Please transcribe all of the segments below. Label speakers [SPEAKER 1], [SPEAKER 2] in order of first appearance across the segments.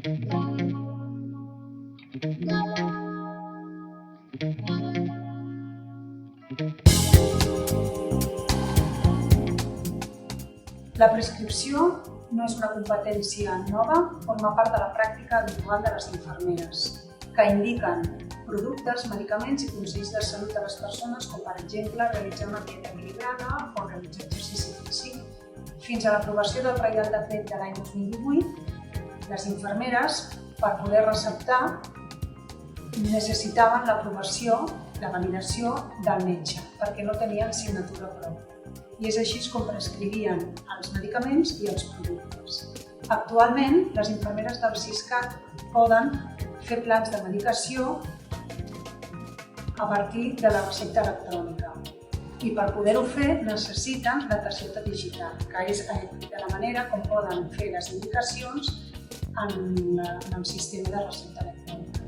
[SPEAKER 1] La prescripció no és una competència nova, forma part de la pràctica habitual de les infermeres, que indiquen productes, medicaments i consells de salut de les persones, com per exemple realitzar una dieta equilibrada o realitzar exercici físic. Fins a l'aprovació del Reial Decret de l'any 2018, les infermeres, per poder receptar, necessitaven l'aprovació, la validació del metge, perquè no tenien signatura pròpia. I és així com prescrivien els medicaments i els productes. Actualment, les infermeres del Siscat poden fer plans de medicació a partir de la recepta electrònica. I per poder-ho fer necessiten la targeta digital, que és de la manera com poden fer les indicacions en el sistema de recepta electrònica.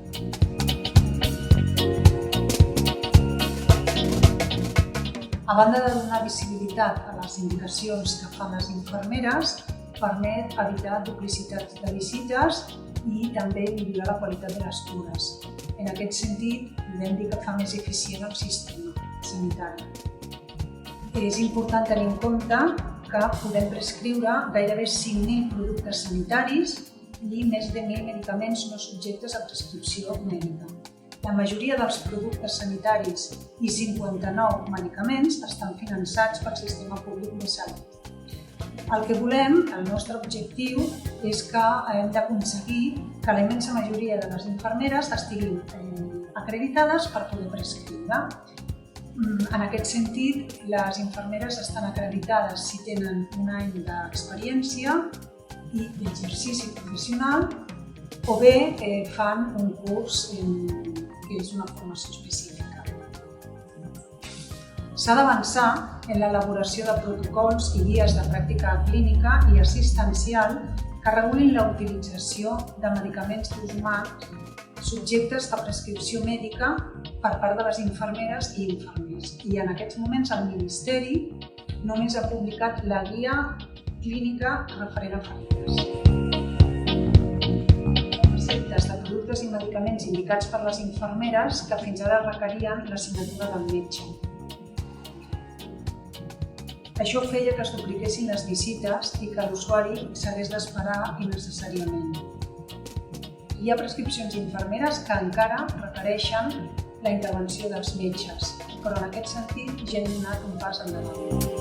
[SPEAKER 1] A banda de donar visibilitat a les indicacions que fan les infermeres, permet evitar duplicitats de visites i també millorar la qualitat de les cures. En aquest sentit, podem dir que fa més eficient el sistema sanitari. És important tenir en compte que podem prescriure gairebé 5.000 productes sanitaris i més de 1.000 medicaments no subjectes a prescripció mèdica. La majoria dels productes sanitaris i 59 medicaments estan finançats pel sistema públic de salut. El que volem, el nostre objectiu, és que hem d'aconseguir que la immensa majoria de les infermeres estiguin acreditades per poder prescriure. En aquest sentit, les infermeres estan acreditades si tenen un any d'experiència i d'exercici professional o bé fan un curs que és una formació específica. S'ha d'avançar en l'elaboració de protocols i guies de pràctica clínica i assistencial que regulin la utilització de medicaments d'ús humà subjectes a prescripció mèdica per part de les infermeres i infermers. I en aquests moments el Ministeri només ha publicat la guia clínica referent a ferides. Receptes de productes i medicaments indicats per les infermeres que fins ara requerien la signatura del metge. Això feia que es dupliquessin les visites i que l'usuari s'hagués d'esperar innecessàriament. Hi ha prescripcions infermeres que encara requereixen la intervenció dels metges, però en aquest sentit ja hem donat un pas endavant.